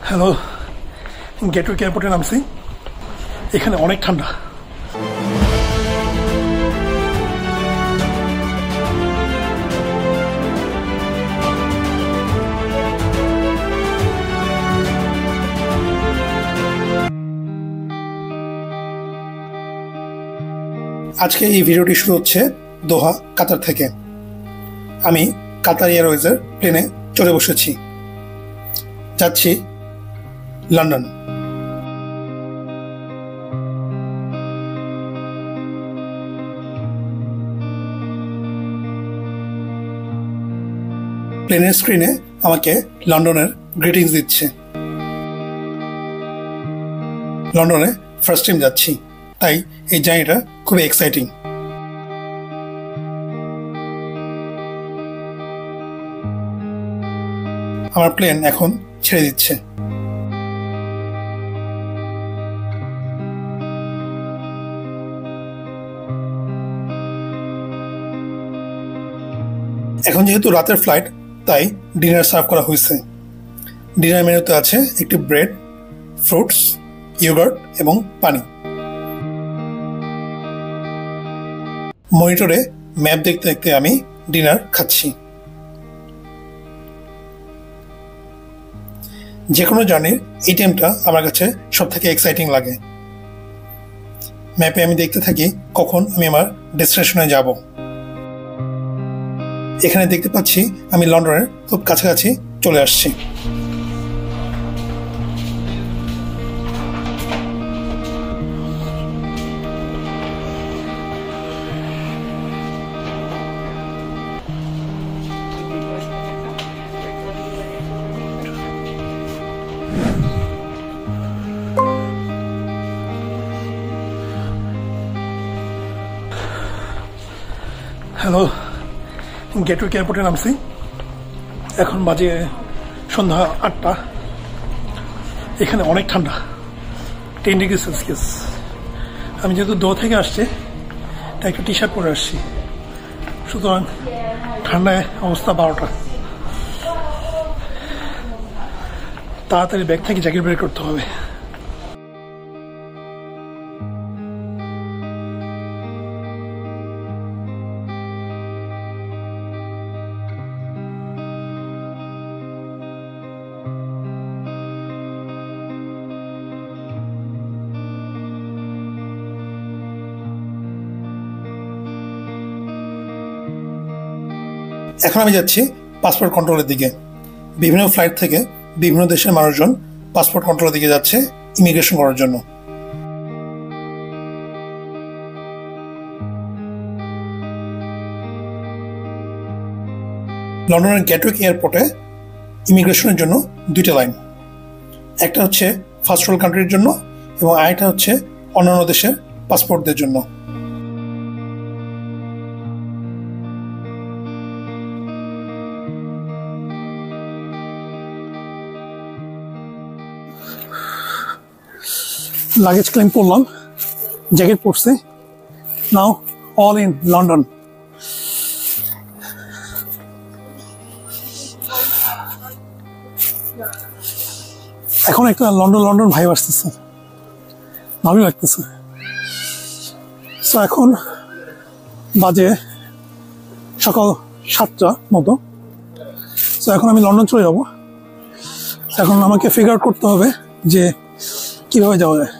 Hello, gateway এয়ারপোর্টে নামছি। এখানে অনেক ঠান্ডা। আজকে এই ভিডিওটি শুরু হচ্ছে দোহা, কাতার থেকে। আমি কাতার এয়ারওয়েজের প্লেনে চড়ে বসেছি, যাচ্ছি লন্ডন। প্লেনের স্ক্রিনে আমাকে লন্ডনের গ্রিটিংস দিচ্ছে। লন্ডনে ফার্স্ট টাইম যাচ্ছি, তাই এই জার্নিটা খুবই এক্সাইটিং। আমার প্লেন এখন ছেড়ে দিচ্ছে। এখন যেহেতু রাতের ফ্লাইট, তাই ডিনার সার্ভ করা হয়েছে। ডিনার মেনুতে আছে একটি ব্রেড, ফ্রুটস, ইয়োগার্ট এবং পানি। মনিটরে ম্যাপ দেখতে দেখতে আমি ডিনার খাচ্ছি। যে কোনো জার্নির এই টাইমটা আমার কাছে সব থেকে এক্সাইটিং লাগে। ম্যাপে আমি দেখতে থাকি কখন আমি আমার ডেস্টিনেশনে যাব। এখানে দেখতে পাচ্ছি আমি লন্ডনের খুব কাছাকাছি চলে আসছি। হ্যালো, গেটওয়ে এয়ারপোর্টে নামছি। এখন বাজে সন্ধ্যা 8টা। এখানে অনেক ঠান্ডা, 10 ডিগ্রি সেলসিয়াস। আমি যেহেতু দোহা থেকে আসছি, তাই একটা টি শার্ট পরে আসছি। সুতরাং ঠান্ডায় অবস্থা 12টা। তাড়াতাড়ি ব্যাগ থেকে জ্যাকেট বের করতে হবে। এখন আমি যাচ্ছি পাসপোর্ট কন্ট্রোলের দিকে। বিভিন্ন ফ্লাইট থেকে বিভিন্ন দেশের মানুষজন পাসপোর্ট কন্ট্রোলের দিকে যাচ্ছে ইমিগ্রেশন করার জন্য। লন্ডনের গেটওয়ে এয়ারপোর্টে ইমিগ্রেশনের জন্য দুইটা লাইন। একটা হচ্ছে ফার্স্ট ওয়ার্ল্ড কান্ট্রির জন্য এবং আরেকটা হচ্ছে অন্যান্য দেশের পাসপোর্টদের জন্য। লাগেজ ক্লেম করলাম, জ্যাকেট পরছে। নাও অল ইন লন্ডন। এখন একটা লন্ডন ভাইব আসতেছে, ভালোই লাগতেছে। তো এখন বাজে সকাল 7টা মতো। তো এখন আমি লন্ডন চলে যাবো। এখন আমাকে ফিগার আউট করতে হবে যে কিভাবে যাওয়া যায়।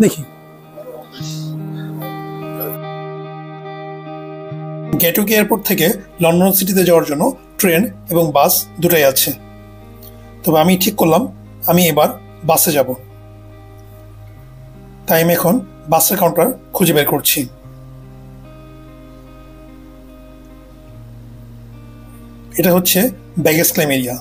দেখি। গেটওয়ে এয়ারপোর্ট থেকে লন্ডন সিটিতে যাওয়ার জন্য ট্রেন এবং বাস দুটাই আছে। তবে আমি ঠিক করলাম আমি এবার বাসে যাব। তাই আমি এখন বাসের কাউন্টার খুঁজে বের করছি। এটা হচ্ছে ব্যাগেজ ক্লেম এরিয়া।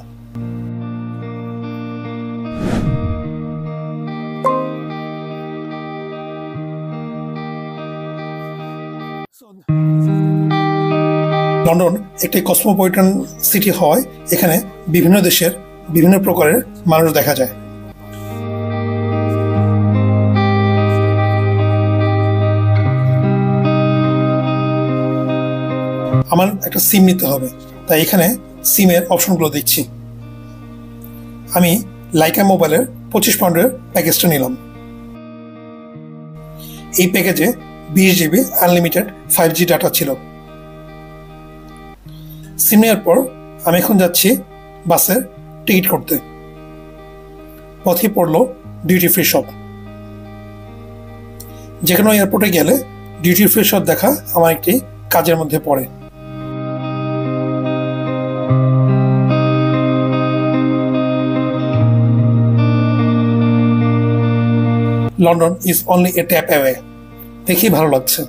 লন্ডন একটি কসমোপলিটন সিটি হওয়ায় এখানে বিভিন্ন দেশের বিভিন্ন প্রকারের মানুষ দেখা যায়। আমার একটা সিম নিতে হবে, তাই এখানে সিমের অপশনগুলো দেখছি। আমি লাইকা মোবাইলের 25 পাউন্ডের প্যাকেজটা নিলাম। এই প্যাকেজে 20 GB আনলিমিটেড 5G ডাটা ছিল। সিম নেওয়ার পর আমি এখন যাচ্ছি বাসের টিকিট করতে। পথে পড়লো ডিউটি ফ্রি শপ। যে কোনো এয়ারপোর্টে গেলে ডিউটি ফ্রি শপ দেখা আমার একটি কাজের মধ্যে পড়ে। London is only a tap away. দেখি ভালো লাগছে।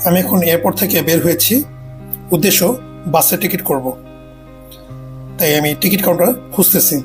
আমি এখন এয়ারপোর্ট থেকে বের হয়েছি, উদ্দেশ্য বাসের টিকিট করব। তাই আমি টিকিট কাউন্টার খুঁজতেছি।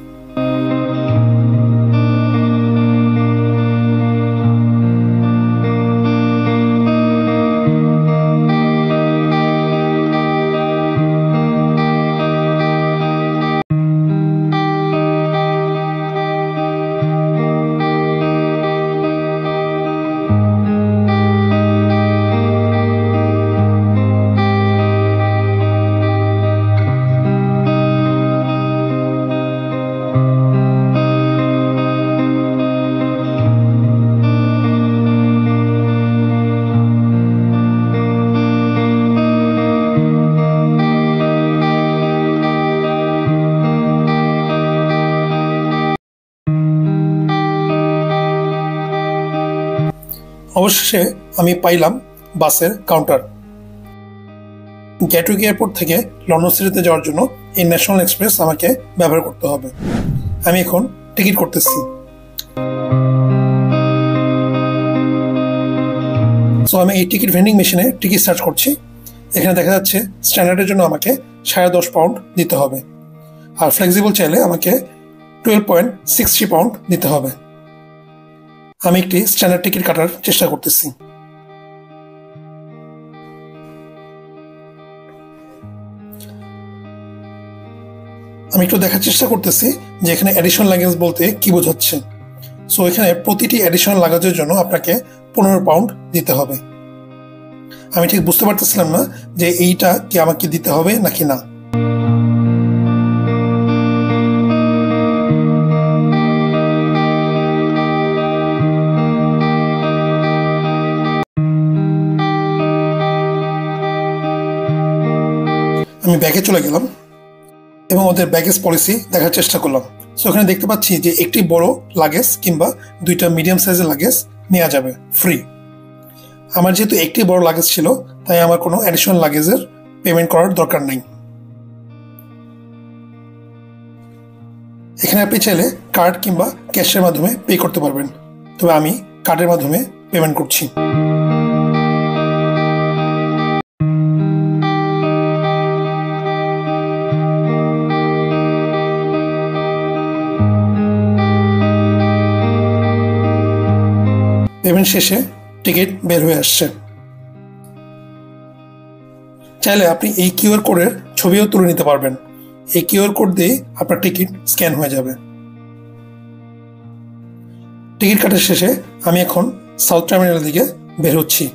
অবশেষে আমি পাইলাম বাসের কাউন্টার। গ্যাটউইক এয়ারপোর্ট থেকে লন্ডন সিটিতে যাওয়ার জন্য এই ন্যাশনাল এক্সপ্রেস আমাকে ব্যবহার করতে হবে। আমি এখন টিকিট করতেছি। সো আমি এই টিকিট ভেন্ডিং মেশিনে টিকিট সার্চ করছি। এখানে দেখা যাচ্ছে স্ট্যান্ডার্ডের জন্য আমাকে 10.5 পাউন্ড দিতে হবে, আর ফ্লেক্সিবল চাইলে আমাকে 12.63 পাউন্ড দিতে হবে। আমি একটি স্ট্যান্ডার্ড টিকিট কাটার চেষ্টা করতেছি। আমি একটু দেখার চেষ্টা করতেছি যে এখানে অ্যাডিশনাল লাগেজ বলতে কি বোঝাচ্ছে। সো এখানে প্রতিটি অ্যাডিশনাল লাগেজের জন্য আপনাকে 15 পাউন্ড দিতে হবে। আমি ঠিক বুঝতে পারতেছিলাম না যে এইটা কি আমাকে দিতে হবে নাকি না। আমি ব্যাগে চলে গেলাম এবং ওদের ব্যাগেজ পলিসি দেখার চেষ্টা করলাম। সো এখানে দেখতে পাচ্ছি যে একটি বড় লাগেজ কিংবা 2টা মিডিয়াম সাইজের লাগেজ নেওয়া যাবে ফ্রি। আমার যেহেতু একটি বড় লাগেজ ছিল, তাই আমার কোনো অ্যাডিশনাল লাগেজের পেমেন্ট করার দরকার নেই। এখানে আপনি চাইলে কার্ড কিংবা ক্যাশের মাধ্যমে পে করতে পারবেন, তবে আমি কার্ডের মাধ্যমে পেমেন্ট করছি। পেমেন্ট শেষে টিকিট বের হয়ে আসছে। চাইলে আপনি এই কিউআর কোডের ছবিও তুলে নিতে পারবেন। এই কিউআর কোড দিয়ে আপনার টিকিট স্ক্যান হয়ে যাবে। টিকিট কাটার শেষে আমি এখন সাউথ টার্মিনালের দিকে বের হচ্ছি।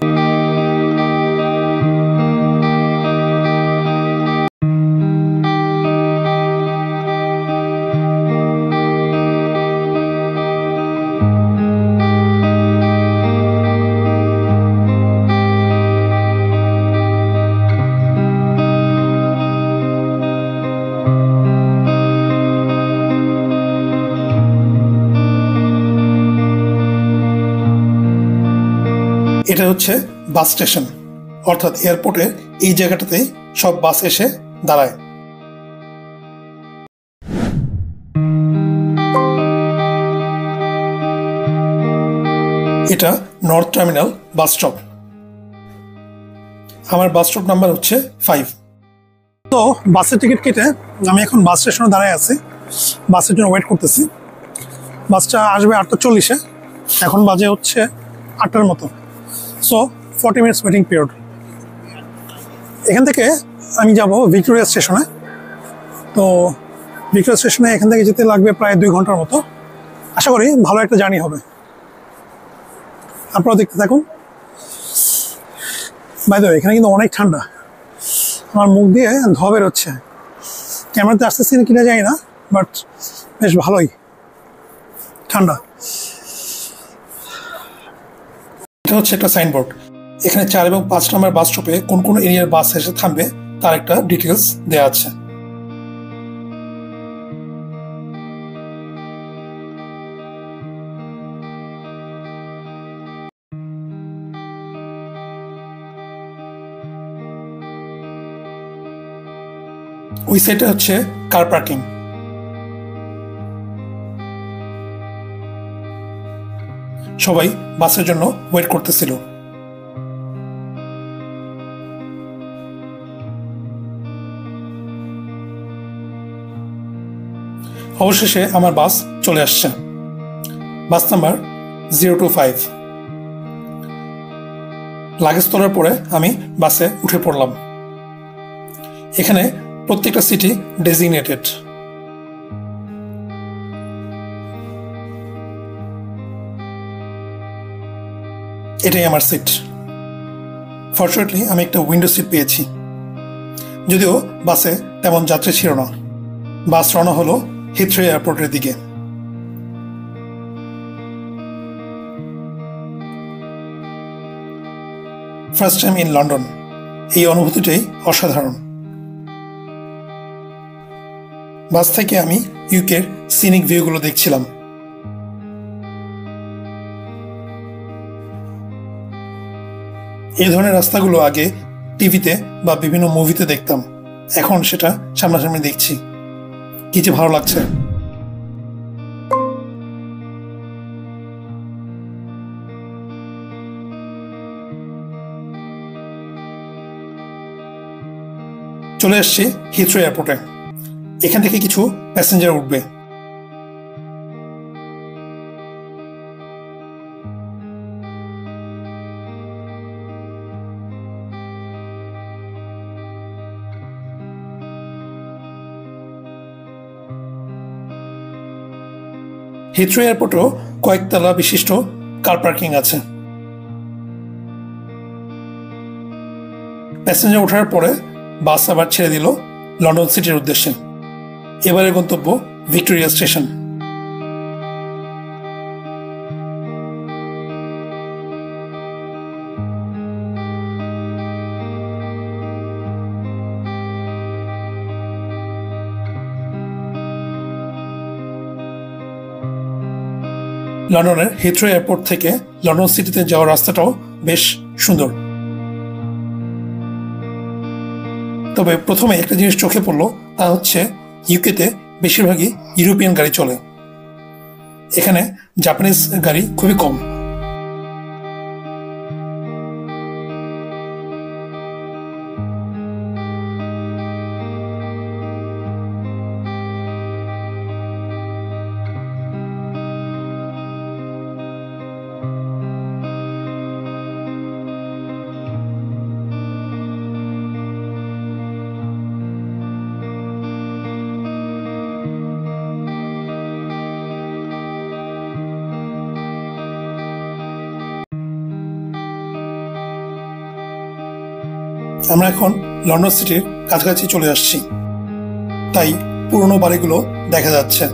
এটা হচ্ছে বাস স্টেশন, অর্থাৎ এয়ারপোর্টের এই জায়গাটাতে সব বাস এসে দাঁড়ায়। এটা নর্থ টার্মিনাল বাস স্টপ। আমার বাস স্টপ নাম্বার হচ্ছে 5। তো বাসের টিকিট কেটে আমি এখন বাস স্টেশনে দাঁড়ায় আছি, বাসের জন্য ওয়েট করতেছি। বাসটা আসবে 8:40-এ, এখন বাজে হচ্ছে 8টার মতো। So 40 minutes waiting period. এখান থেকে আমি যাব ভিক্টোরিয়া স্টেশনে। তো ভিক্টোরিয়া স্টেশনে এখান থেকে যেতে লাগবে প্রায় 2 ঘন্টার মতো। আশা করি ভালো একটা জার্নি হবে। আপনারা দেখতে থাকুন। বাই দ্য ওয়ে, এখানে কিন্তু অনেক ঠান্ডা, আমার মুখ দিয়ে ধোঁয়া বের হচ্ছে। ক্যামেরাতে আসতেছি কিনা জানি না, বাট বেশ ভালোই ঠান্ডা। এটা হচ্ছে একটা সাইনবোর্ড, এখানে 4 এবং 5 নম্বর বাস স্টপে কোন কোন এরিয়ার বাস এসে থামবে তার একটা ডিটেলস দেওয়া আছে। ওই সাইডটা হচ্ছে কার পার্কিং। সবাই বাসের জন্য ওয়েট করতেছিল। অবশেষে আমার বাস চলে আসছে, বাস নাম্বার 025। লাগেজ তোলার পরে আমি বাসে উঠে পড়লাম। এখানে প্রত্যেকটা সিটি ডেজিগনেটেড। এটাই আমার সিট। ফরচুনেটলি আমি একটা উইন্ডো সিট পেয়েছি, যদিও বাসে তেমন যাত্রী ছিল না। বাস রওনা হলো হিথ্রো এয়ারপোর্টের দিকে। ফার্স্ট টাইম ইন লন্ডন, এই অনুভূতিটাই অসাধারণ। বাস থেকে আমি ইউকের সিনিক ভিউগুলো দেখছিলাম। এই ধরনের রাস্তাগুলো আগে টিভিতে বা বিভিন্ন মুভিতে দেখতাম, এখন সেটা সামনাসামনি দেখছি, কি যে ভালো লাগছে। চলে আসছি হিথ্রো এয়ারপোর্টে। এখান থেকে কিছু প্যাসেঞ্জার উঠবে। হিথ্রো এয়ারপোর্টেও কয়েকতলা বিশিষ্ট কার পার্কিং আছে। প্যাসেঞ্জার ওঠার পরে বাস আবার ছেড়ে দিল লন্ডন সিটির উদ্দেশ্যে। এবারের গন্তব্য ভিক্টোরিয়া স্টেশন। লন্ডনের হিথ্রো এয়ারপোর্ট থেকে লন্ডন সিটিতে যাওয়ার রাস্তাটাও বেশ সুন্দর। তবে প্রথমে একটা জিনিস চোখে পড়লো, তা হচ্ছে ইউকেতে বেশিরভাগই ইউরোপিয়ান গাড়ি চলে, এখানে জাপানিজ গাড়ি খুবই কম। আমরা এখন লন্ডন সিটির কাছাকাছি চলে আসছি, তাই পুরনো বাড়িগুলো দেখা যাচ্ছে।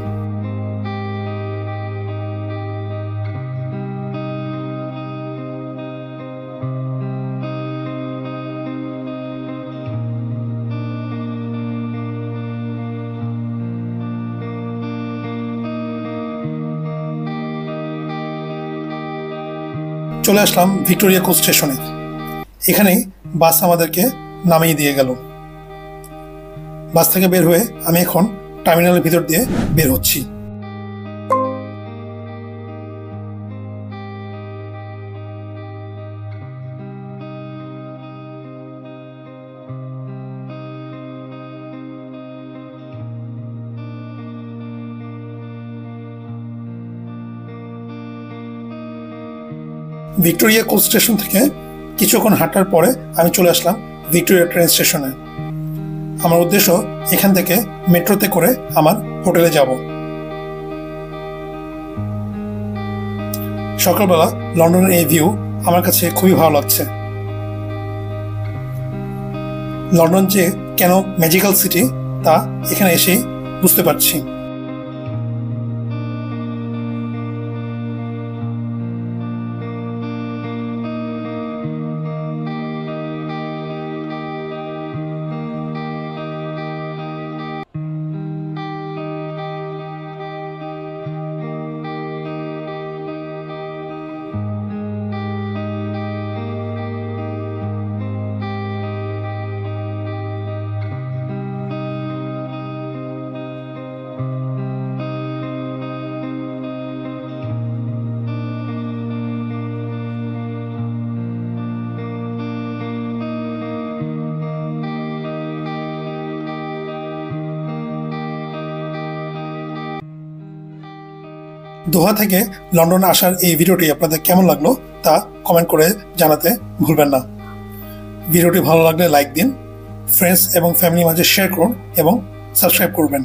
চলে আসলাম ভিক্টোরিয়া কোচ স্টেশনে। এখানেই বাস আমাদেরকে নামিয়ে দিয়ে গেল। বাস থেকে বের হয়ে আমি এখন টার্মিনালের ভিতর দিয়ে বের হচ্ছি। ভিক্টোরিয়া কোচ স্টেশন থেকে কিছুক্ষণ হাঁটার পরে আমি চলে আসলাম ভিক্টোরিয়া ট্রেন স্টেশনে। আমার উদ্দেশ্য এখান থেকে মেট্রোতে করে আমার হোটেলে যাব। সকালবেলা লন্ডনের এই ভিউ আমার কাছে খুবই ভালো লাগছে। লন্ডন যে কেন ম্যাজিক্যাল সিটি তা এখানে এসেই বুঝতে পারছি। দোহা থেকে লন্ডনে আসার এই ভিডিওটি আপনাদের কেমন লাগলো তা কমেন্ট করে জানাতে ভুলবেন না। ভিডিওটি ভালো লাগলে লাইক দিন, ফ্রেন্ডস এবং ফ্যামিলির মাঝে শেয়ার করুন এবং সাবস্ক্রাইব করবেন।